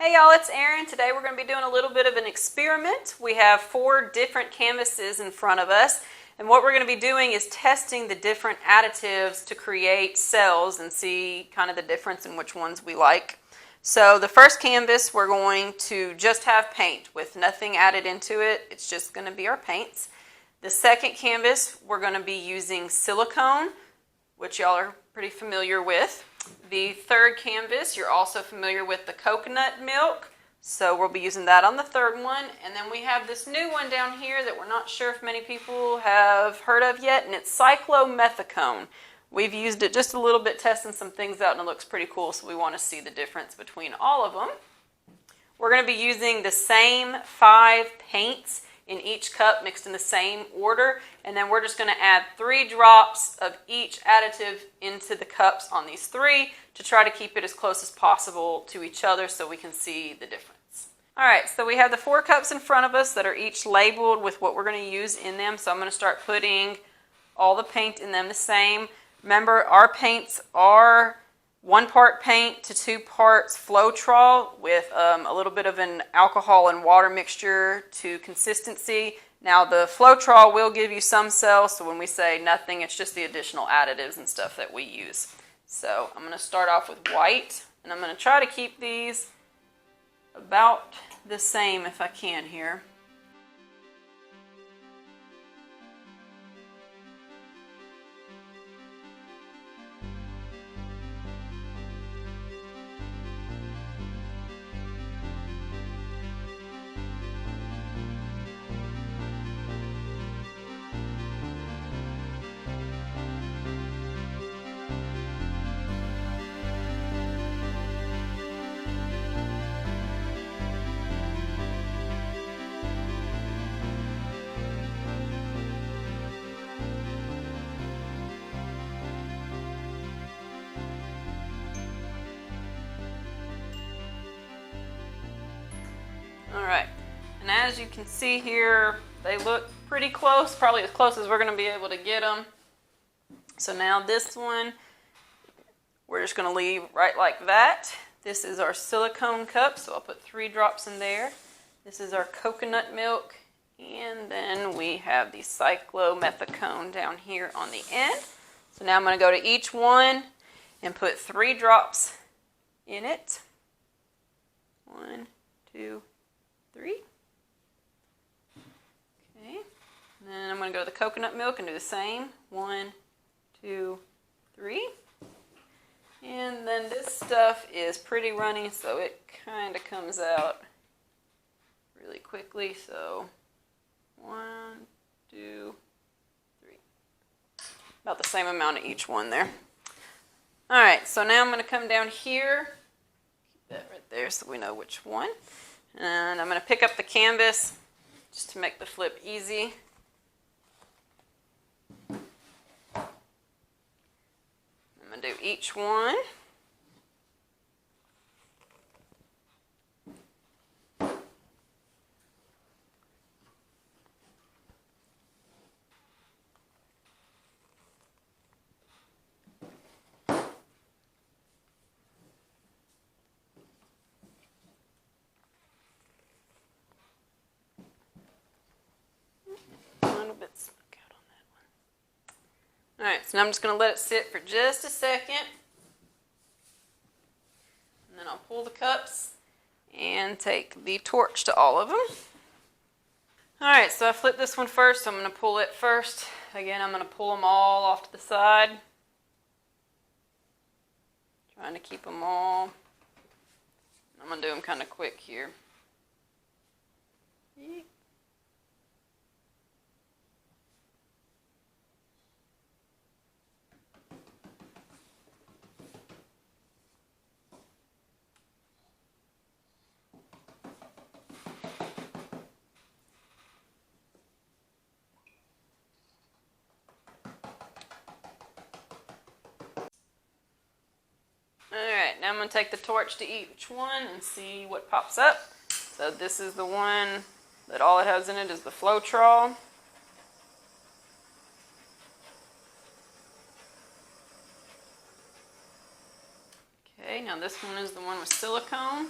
Hey y'all, it's Erin. Today we're going to be doing a little bit of an experiment. We have 4 different canvases in front of us, and what we're going to be doing is testing the different additives to create cells and see kind of the difference in which ones we like. So the first canvas, we're going to just have paint with nothing added into it. It's just going to be our paints. The second canvas, we're going to be using silicone, which y'all are pretty familiar with. The third canvas, you're also familiar with the coconut milk, so we'll be using that on the third one. And then we have this new one down here that we're not sure if many people have heard of yet, and it's Cyclomethicone. We've used it just a little bit testing some things out, and it looks pretty cool, so we want to see the difference between all of them. We're going to be using the same 5 paints in each cup mixed in the same order, and then we're just going to add 3 drops of each additive into the cups on these 3 to try to keep it as close as possible to each other so we can see the difference. Alright, so we have the 4 cups in front of us that are each labeled with what we're going to use in them, so I'm going to start putting all the paint in them the same. Remember, our paints are 1 part paint to 2 parts Floetrol with a little bit of an alcohol and water mixture to consistency. Now the Floetrol will give you some cells, so when we say nothing, it's just the additional additives and stuff that we use. So I'm going to start off with white, and I'm going to try to keep these about the same if I can here. Alright, and as you can see here, they look pretty close, probably as close as we're going to be able to get them. So now this one, we're just going to leave right like that. This is our silicone cup, so I'll put 3 drops in there. This is our coconut milk, and then we have the cyclomethicone down here on the end. So now I'm going to go to each one and put 3 drops in it. 1, 2, 3. Okay, and then I'm going to go to the coconut milk and do the same. 1, 2, 3. And then this stuff is pretty runny, so it kind of comes out really quickly. So 1, 2, 3. About the same amount of each one there. Alright, so now I'm going to come down here. Keep that right there so we know which one. And I'm going to pick up the canvas just to make the flip easy. I'm going to do each one. Alright, so now I'm just going to let it sit for just a second. And then I'll pull the cups and take the torch to all of them. Alright, so I flipped this one first, so I'm going to pull it first. Again, I'm going to pull them all off to the side. Trying to keep them all. I'm going to do them kind of quick here. Alright, now I'm going to take the torch to each one and see what pops up. So this is the one that all it has in it is the Floetrol. Okay, now this one is the one with silicone.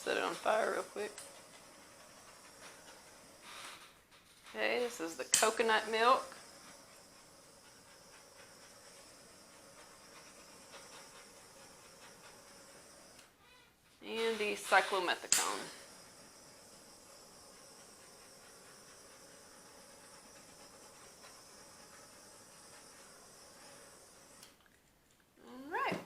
set it on fire real quick. Okay, this is the coconut milk. And the cyclomethicone. All right.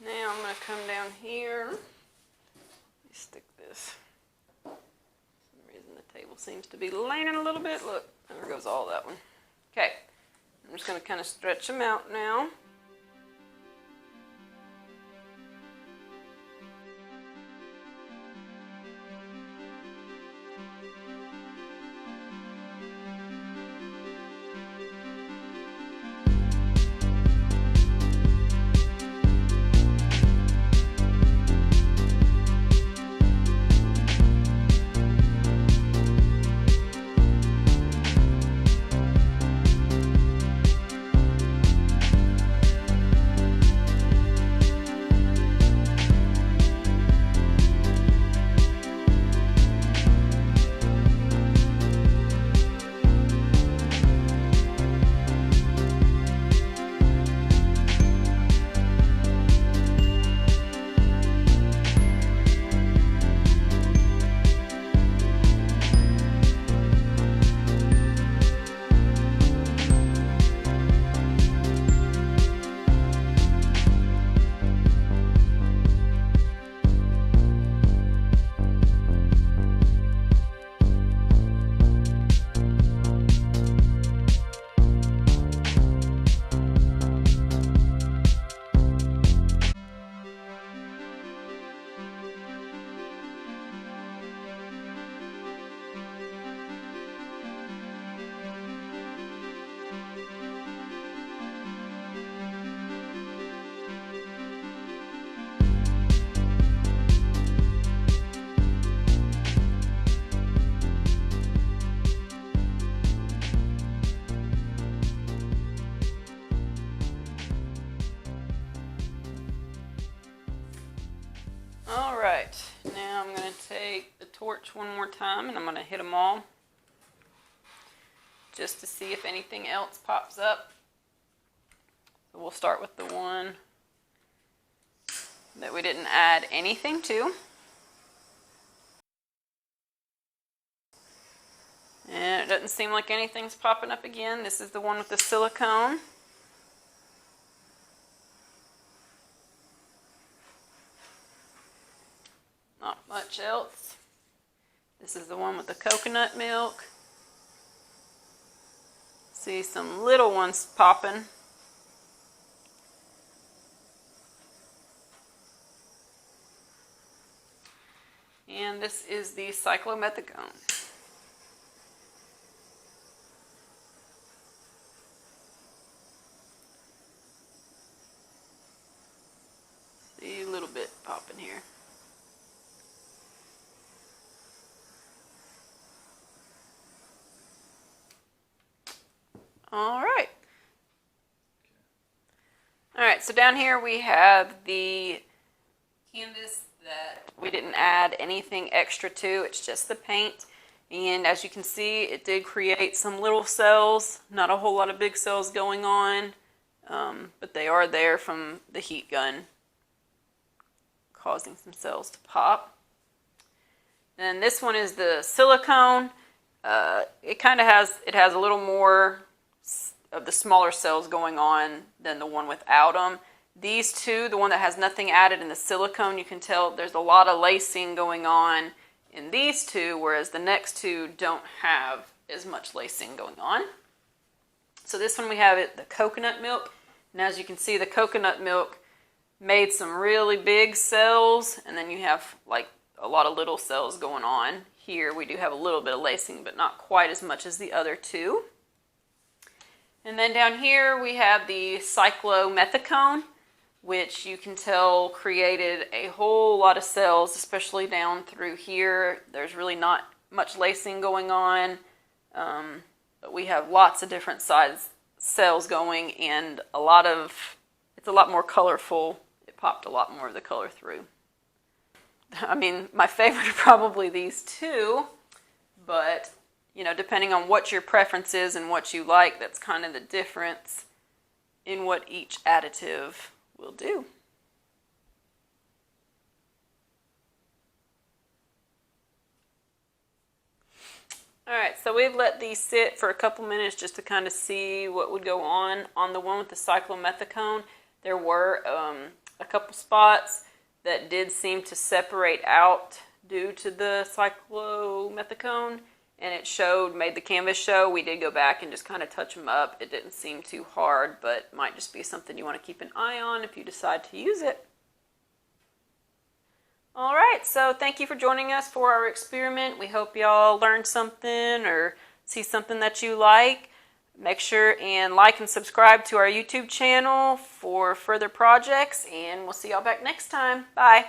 Now I'm going to come down here. Let me stick this. For some reason the table seems to be leaning a little bit. Look, there goes all that one. Okay, I'm just going to kind of stretch them out now. All right, now I'm going to take the torch one more time and I'm going to hit them all just to see if anything else pops up. So we'll start with the one that we didn't add anything to. And it doesn't seem like anything's popping up again. This is the one with the silicone. Not much else. This is the one with the coconut milk. See some little ones popping. And this is the cyclomethicone. See a little bit popping here. All right. All right, so down here we have the canvas that we didn't add anything extra to. It's just the paint. And as you can see, it did create some little cells, not a whole lot of big cells going on, but they are there from the heat gun, causing some cells to pop. And this one is the silicone. It kind of has a little more of the smaller cells going on than the one without them. These two, the one that has nothing added in the silicone, you can tell there's a lot of lacing going on in these two, whereas the next two don't have as much lacing going on. So this one we have the coconut milk, and as you can see, the coconut milk made some really big cells, and then you have like a lot of little cells going on. Here we do have a little bit of lacing, but not quite as much as the other two. And then down here we have the cyclomethicone, which you can tell created a whole lot of cells, especially down through here. There's really not much lacing going on, but we have lots of different size cells going, and it's a lot more colorful. It popped a lot more of the color through. I mean, my favorite are probably these two, but, you know, depending on what your preference is and what you like, that's kind of the difference in what each additive will do. Alright, so we've let these sit for a couple minutes just to kind of see what would go on. On the one with the cyclomethicone, there were a couple spots that did seem to separate out due to the cyclomethicone, and it showed, made the canvas show. We did go back and just kind of touch them up. It didn't seem too hard, but might just be something you want to keep an eye on if you decide to use it. Alright, so thank you for joining us for our experiment. We hope y'all learned something or see something that you like. Make sure and like and subscribe to our YouTube channel for further projects, and we'll see y'all back next time. Bye.